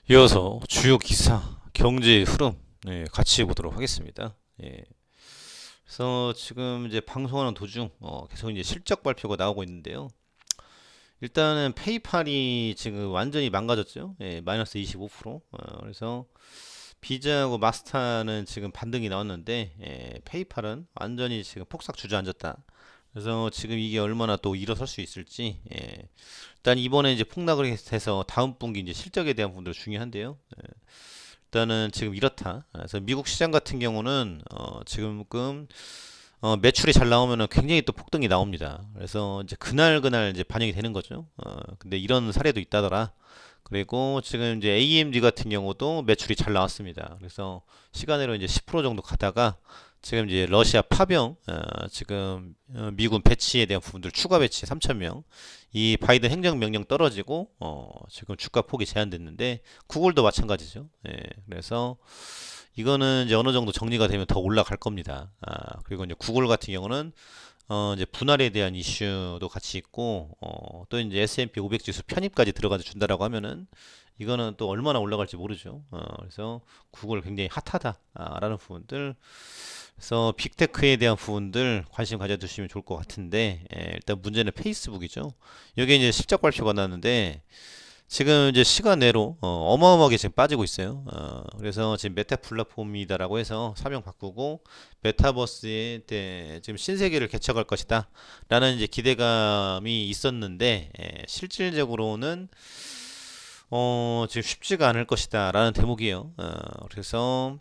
이어서 주요 기사, 경제 흐름 같이 보도록 하겠습니다. 그래서 지금 이제 방송하는 도중 계속 이제 실적 발표가 나오고 있는데요. 일단은 페이팔이 지금 완전히 망가졌죠. 마이너스 25%. 그래서 비자하고 마스타는 지금 반등이 나왔는데 페이팔은 완전히 지금 폭삭 주저앉았다. 그래서 지금 이게 얼마나 또 일어설 수 있을지 일단 이번에 이제 폭락을 해서 다음 분기 이제 실적에 대한 부분도 중요한데요. 일단은 지금 이렇다. 그래서 미국 시장 같은 경우는 지금 매출이 잘 나오면은 굉장히 또 폭등이 나옵니다. 그래서 이제 그날 이제 반영이 되는 거죠. 근데 이런 사례도 있다더라. 그리고 지금 이제 AMD 같은 경우도 매출이 잘 나왔습니다. 그래서 시간으로 이제 10% 정도 가다가 지금 이제 러시아 파병 지금 미군 배치에 대한 부분들 추가 배치 3,000명 이 바이든 행정명령 떨어지고 지금 주가 폭이 제한됐는데 구글도 마찬가지죠. 그래서 이거는 이제 어느 정도 정리가 되면 더 올라갈 겁니다. 그리고 이제 구글 같은 경우는 이제 분할에 대한 이슈도 같이 있고 또 이제 S&P 500 지수 편입까지 들어가 준다라고 하면은 이거는 또 얼마나 올라갈지 모르죠. 그래서 구글 굉장히 핫하다라는 부분들. 그래서 빅테크에 대한 부분들 관심 가져두시면 좋을 것 같은데 일단 문제는 페이스북이죠. 여기 이제 실적 발표가 났는데 지금 이제 시간 내로 어마어마하게 지금 빠지고 있어요. 그래서 지금 메타 플랫폼이다라고 해서 사명 바꾸고 메타버스에 지금 신세계를 개척할 것이다 라는 이제 기대감이 있었는데 실질적으로는 지금 쉽지가 않을 것이다 라는 대목이에요. 그래서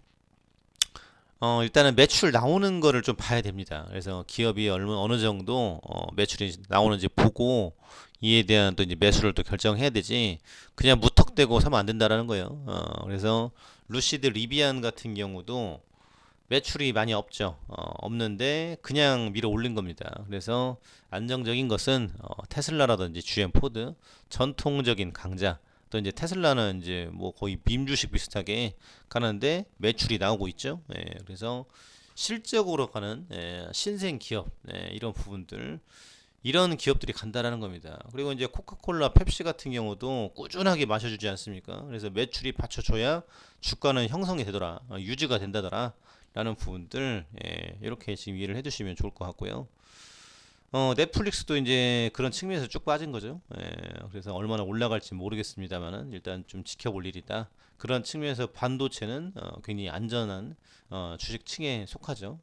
일단은 매출 나오는 거를 좀 봐야 됩니다. 그래서 기업이 어느 정도 매출이 나오는지 보고 이에 대한 또 이제 매수를 또 결정해야 되지 그냥 무턱대고 사면 안 된다라는 거예요. 그래서 루시드 리비안 같은 경우도 매출이 많이 없죠. 없는데 그냥 밀어 올린 겁니다. 그래서 안정적인 것은 테슬라라든지 GM 포드 전통적인 강자 또 이제 테슬라는 이제 뭐 거의 밈 주식 비슷하게 가는데 매출이 나오고 있죠. 그래서 실적으로 가는 신생 기업 이런 부분들 이런 기업들이 간다라는 겁니다. 그리고 이제 코카콜라, 펩시 같은 경우도 꾸준하게 마셔주지 않습니까? 그래서 매출이 받쳐줘야 주가는 형성이 되더라, 유지가 된다더라. 라는 부분들 이렇게 지금 이해를 해두시면 좋을 것 같고요. 넷플릭스도 이제 그런 측면에서 쭉 빠진 거죠. 그래서 얼마나 올라갈지 모르겠습니다만은 일단 좀 지켜볼 일이다. 그런 측면에서 반도체는 굉장히 안전한 주식층에 속하죠.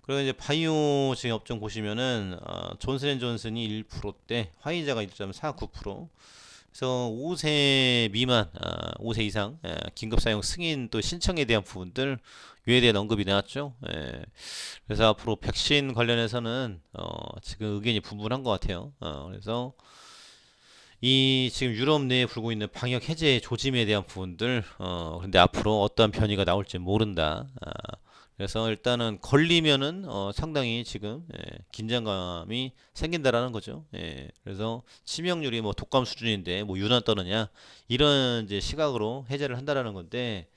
그리고 이제 바이오 지금 업종 보시면은 존슨앤존슨이 1%대, 화이자가 1.49%. 그래서 5세 미만, 5세 이상 긴급 사용 승인 또 신청에 대한 부분들 요에 대한 언급이 나왔죠. 그래서 앞으로 백신 관련해서는 지금 의견이 분분한 것 같아요. 그래서 이 지금 유럽 내에 불고 있는 방역 해제 조짐에 대한 부분들 근데 앞으로 어떠한 변이가 나올지 모른다. 그래서 일단은 걸리면은 상당히 지금 긴장감이 생긴다라는 거죠. 그래서 치명률이 뭐 독감 수준인데 뭐 유난 떠느냐 이런 이제 시각으로 해제를 한다라는 건데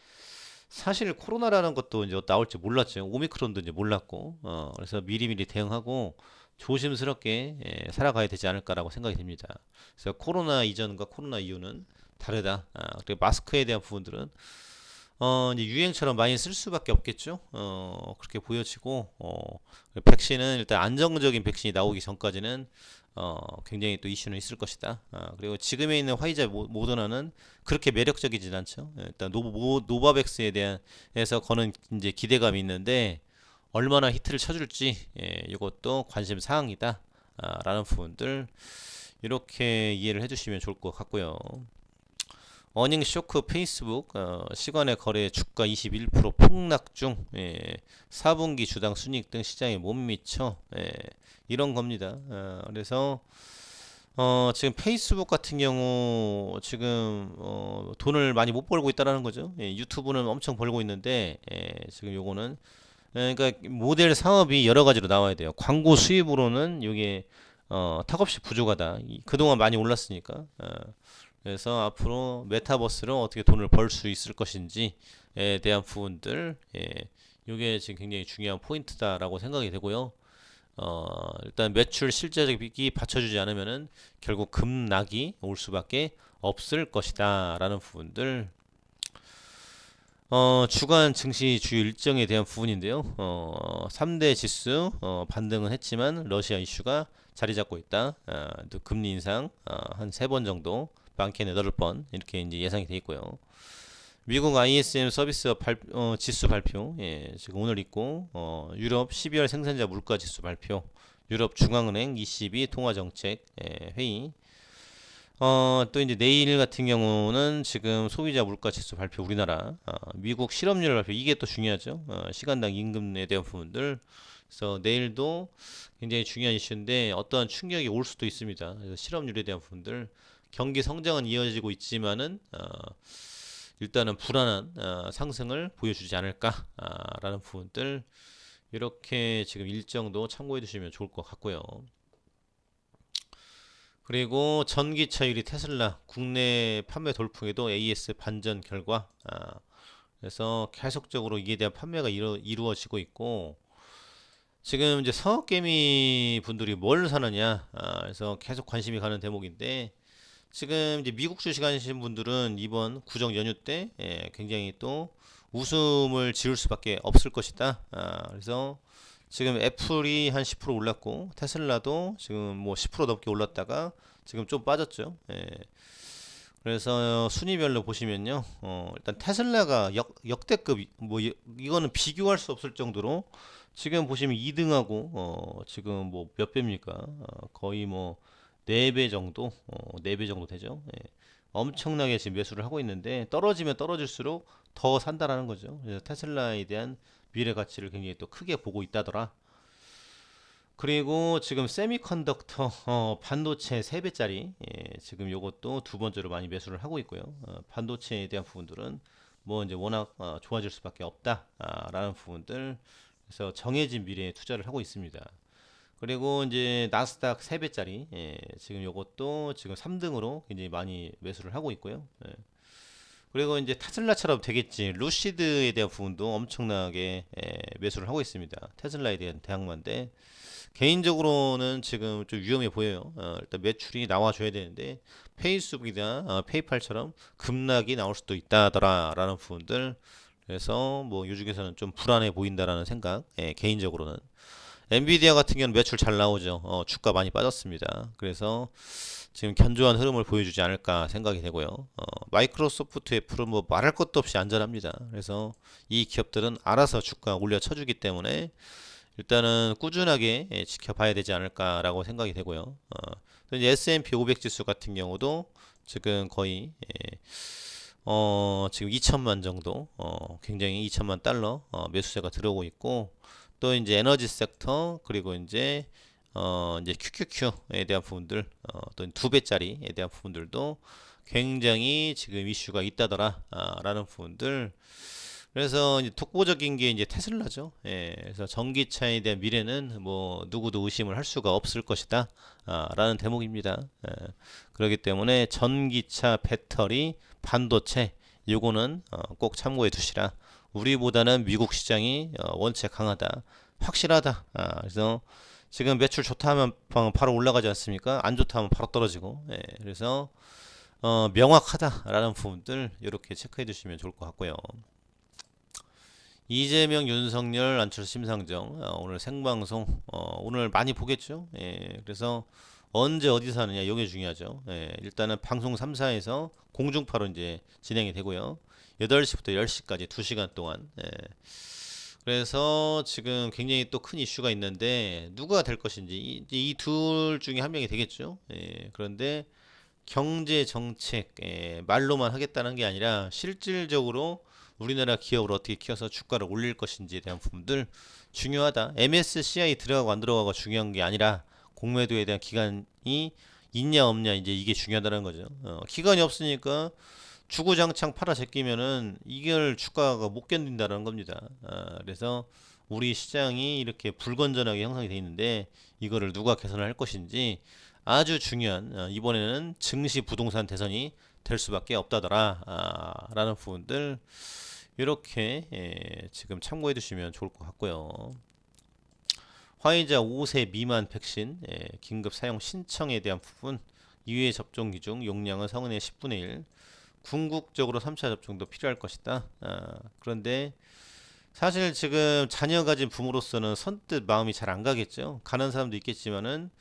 사실 코로나라는 것도 이제 나올지 몰랐죠. 오미크론도 이제 몰랐고 그래서 미리미리 대응하고 조심스럽게 살아가야 되지 않을까라고 생각이 듭니다. 그래서 코로나 이전과 코로나 이후는 다르다. 그리고 마스크에 대한 부분들은 이제 유행처럼 많이 쓸 수밖에 없겠죠. 그렇게 보여지고, 백신은 일단 안정적인 백신이 나오기 전까지는 굉장히 또 이슈는 있을 것이다. 그리고 지금에 있는 화이자 모더나는 그렇게 매력적이진 않죠. 일단 노바백스에 대한 해서 거는 이제 기대감이 있는데 얼마나 히트를 쳐줄지 이것도 관심 사항이다. 라는 부분들 이렇게 이해를 해주시면 좋을 것 같고요. 어닝 쇼크 페이스북 시간의 거래 주가 21% 폭락 중 4분기 주당 순이익 등 시장에 못 미쳐 이런 겁니다. 그래서 지금 페이스북 같은 경우 지금 돈을 많이 못 벌고 있다라는 거죠. 유튜브는 엄청 벌고 있는데 지금 요거는 그러니까 모델 사업이 여러 가지로 나와야 돼요. 광고 수입으로는 이게 턱없이 부족하다. 그동안 많이 올랐으니까. 그래서 앞으로 메타버스로 어떻게 돈을 벌 수 있을 것인지에 대한 부분들, 이게 지금 굉장히 중요한 포인트다라고 생각이 되고요. 일단 매출 실적이 받쳐주지 않으면은 결국 급락이 올 수밖에 없을 것이다 라는 부분들. 주간 증시 주요 일정에 대한 부분인데요. 3대 지수 반등은 했지만 러시아 이슈가 자리 잡고 있다. 또 금리 인상 한 3번 정도, 많게는 8번 이렇게 이제 예상이 돼 있고요. 미국 ISM 서비스 지수 발표, 예, 지금 오늘 있고, 유럽 12월 생산자 물가 지수 발표, 유럽 중앙은행 ECB 통화정책 회의, 또 이제 내일 같은 경우는 지금 소비자 물가 지수 발표 우리나라, 미국 실업률 발표, 이게 또 중요하죠. 시간당 임금에 대한 부분들. 그래서 내일도 굉장히 중요한 이슈인데 어떠한 충격이 올 수도 있습니다. 그래서 실업률에 대한 부분들, 경기 성장은 이어지고 있지만은 일단은 불안한 상승을 보여주지 않을까라는 부분들, 이렇게 지금 일정도 참고해 두시면 좋을 것 같고요. 그리고 전기차율이 테슬라 국내 판매 돌풍에도 AS 반전 결과, 그래서 계속적으로 이에 대한 판매가 이루어지고 있고, 지금 이제 서학개미 분들이 뭘 사느냐, 그래서 계속 관심이 가는 대목인데, 지금 이제 미국 주식 하시는 분들은 이번 구정 연휴 때 굉장히 또 웃음을 지을 수밖에 없을 것이다. 그래서 지금 애플이 한 10% 올랐고 테슬라도 지금 뭐 10% 넘게 올랐다가 지금 좀 빠졌죠. 그래서 순위별로 보시면요. 일단 테슬라가 역대급, 뭐 이거는 비교할 수 없을 정도로 지금 보시면 2등하고 지금 뭐 몇 배입니까? 거의 뭐 4배 정도, 4배 정도 되죠. 엄청나게 지금 매수를 하고 있는데, 떨어지면 떨어질수록 더 산다라는 거죠. 그래서 테슬라에 대한 미래 가치를 굉장히 또 크게 보고 있다더라. 그리고 지금 세미컨덕터 반도체 3배짜리, 지금 요것도 두 번째로 많이 매수를 하고 있고요. 반도체에 대한 부분들은 뭐 이제 워낙 좋아질 수밖에 없다라는 부분들, 그래서 정해진 미래에 투자를 하고 있습니다. 그리고 이제 나스닥 3배짜리, 지금 요것도 지금 3등으로 굉장히 많이 매수를 하고 있고요. 그리고 이제 테슬라처럼 되겠지, 루시드에 대한 부분도 엄청나게 매수를 하고 있습니다. 테슬라에 대한 대항마인데, 개인적으로는 지금 좀 위험해 보여요. 일단 매출이 나와줘야 되는데 페이스북이나 페이팔처럼 급락이 나올 수도 있다더라라는 부분들, 그래서 뭐 요중에서는 좀 불안해 보인다라는 생각, 개인적으로는. 엔비디아 같은 경우는 매출 잘 나오죠. 주가 많이 빠졌습니다. 그래서 지금 견조한 흐름을 보여주지 않을까 생각이 되고요. 마이크로소프트, 애플은 뭐 말할 것도 없이 안전합니다. 그래서 이 기업들은 알아서 주가 올려 쳐주기 때문에 일단은 꾸준하게 지켜봐야 되지 않을까라고 생각이 되고요. 또 이제 S&P 500 지수 같은 경우도 지금 거의 지금 2천만 정도, 굉장히 2천만 달러 매수세가 들어오고 있고, 또 이제 에너지 섹터, 그리고 이제 QQQ에 대한 부분들, 또 2배짜리에 대한 부분들도 굉장히 지금 이슈가 있다더라라는 부분들. 그래서 이제 독보적인 게 이제 테슬라죠. 그래서 전기차에 대한 미래는 뭐 누구도 의심을 할 수가 없을 것이다, 라는 대목입니다. 그렇기 때문에 전기차, 배터리, 반도체, 요거는 꼭 참고해 두시라. 우리보다는 미국 시장이 원체 강하다, 확실하다. 그래서 지금 매출 좋다 하면 바로 올라가지 않습니까? 안 좋다 하면 바로 떨어지고. 그래서 명확하다라는 부분들 이렇게 체크해 두시면 좋을 것 같고요. 이재명, 윤석열, 안철수, 심상정, 오늘 생방송, 오늘 많이 보겠죠. 그래서 언제 어디서 하느냐, 이게 중요하죠. 일단은 방송 3사에서 공중파로 이제 진행이 되고요. 8시부터 10시까지 2시간 동안. 그래서 지금 굉장히 또 큰 이슈가 있는데 누가 될 것인지, 이 둘 중에 한 명이 되겠죠. 그런데 경제 정책, 말로만 하겠다는 게 아니라 실질적으로 우리나라 기업을 어떻게 키워서 주가를 올릴 것인지에 대한 부분들 중요하다. MSCI 들어가고 안 들어가고 중요한 게 아니라 공매도에 대한 기간이 있냐 없냐, 이제 이게 중요하다는 거죠. 기간이 없으니까 주구장창 팔아 제끼면은 이걸 주가가 못 견딘다는 겁니다. 그래서 우리 시장이 이렇게 불건전하게 형성이 돼 있는데 이거를 누가 개선을 할 것인지 아주 중요한, 이번에는 증시 부동산 대선이 될 수밖에 없다더라 라는 부분들, 이렇게 지금 참고해 두시면 좋을 것 같고요. 화이자 5세 미만 백신 긴급 사용 신청에 대한 부분 2회 접종 기준 용량은 성인의 10분의 1. 궁극적으로 3차 접종도 필요할 것이다. 그런데 사실 지금 자녀 가진 부모로서는 선뜻 마음이 잘 안 가겠죠. 가는 사람도 있겠지만은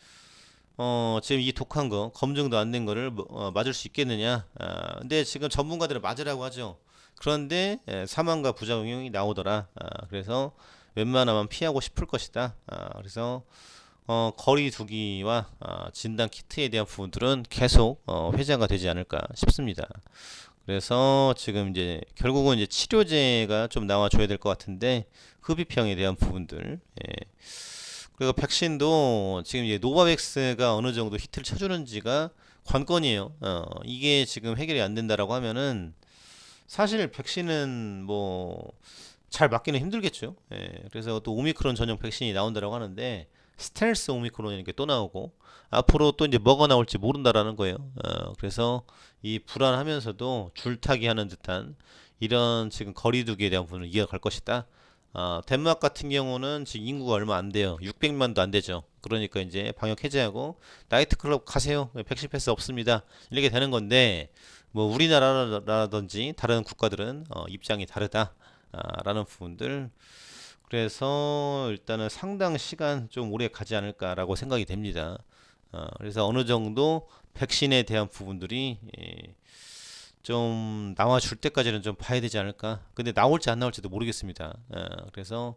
지금 이 독한 거 검증도 안 된 거를 맞을 수 있겠느냐. 근데 지금 전문가들은 맞으라고 하죠. 그런데 사망과 부작용이 나오더라. 그래서 웬만하면 피하고 싶을 것이다. 그래서 거리 두기와 진단 키트에 대한 부분들은 계속 회자가 되지 않을까 싶습니다. 그래서 지금 이제 결국은 이제 치료제가 좀 나와줘야 될 것 같은데 흡입형에 대한 부분들. 예. 그리고 백신도 지금 이제 노바백스가 어느 정도 히트를 쳐주는지가 관건이에요. 이게 지금 해결이 안 된다라고 하면은 사실 백신은 뭐 잘 맞기는 힘들겠죠. 예, 그래서 또 오미크론 전용 백신이 나온다라고 하는데 스텔스 오미크론이라는 게 또 나오고 앞으로 또 이제 뭐가 나올지 모른다라는 거예요. 그래서 이 불안하면서도 줄타기 하는 듯한 이런 지금 거리두기에 대한 부분을 이어갈 것이다. 덴마크 같은 경우는 지금 인구가 얼마 안 돼요. 600만도 안 되죠. 그러니까 이제 방역 해제하고 나이트클럽 가세요. 백신 패스 없습니다. 이렇게 되는 건데 뭐 우리나라라든지 다른 국가들은 입장이 다르다. 라는 부분들. 그래서 일단은 상당 시간 좀 오래 가지 않을까라고 생각이 됩니다. 그래서 어느 정도 백신에 대한 부분들이 좀 나와줄 때까지는 좀 봐야 되지 않을까. 근데 나올지 안 나올지도 모르겠습니다. 그래서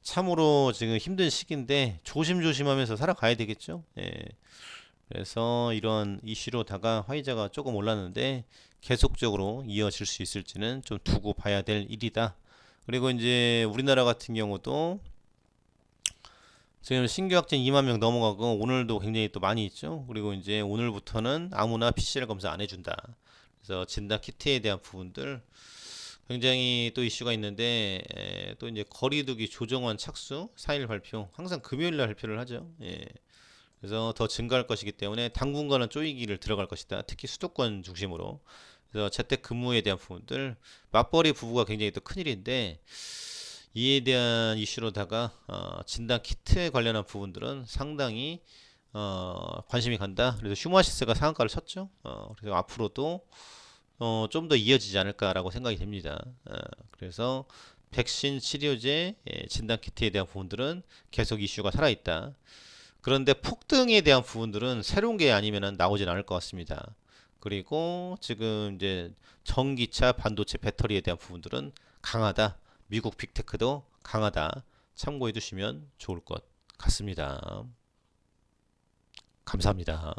참으로 지금 힘든 시기인데 조심조심하면서 살아가야 되겠죠. 예. 그래서 이런 이슈로다가 화이자가 조금 올랐는데 계속적으로 이어질 수 있을지는 좀 두고 봐야 될 일이다. 그리고 이제 우리나라 같은 경우도 지금 신규 확진 2만 명 넘어가고 오늘도 굉장히 또 많이 있죠. 그리고 이제 오늘부터는 아무나 PCR 검사 안 해준다. 그래서 진단 키트에 대한 부분들 굉장히 또 이슈가 있는데 또 이제 거리두기 조정안 착수 4일 발표 항상 금요일 날 발표를 하죠. 예. 그래서 더 증가할 것이기 때문에 당분간은 쪼이기를 들어갈 것이다. 특히 수도권 중심으로. 그래서 재택근무에 대한 부분들 맞벌이 부부가 굉장히 또 큰일인데 이에 대한 이슈로다가 진단 키트에 관련한 부분들은 상당히 관심이 간다. 그래서 휴마시스가 상한가를 쳤죠. 그래서 앞으로도 좀 더 이어지지 않을까라고 생각이 됩니다. 그래서 백신 치료제 진단 키트에 대한 부분들은 계속 이슈가 살아있다. 그런데 폭등에 대한 부분들은 새로운 게 아니면 나오진 않을 것 같습니다. 그리고 지금 이제 전기차, 반도체, 배터리에 대한 부분들은 강하다. 미국 빅테크도 강하다. 참고해 두시면 좋을 것 같습니다. 감사합니다.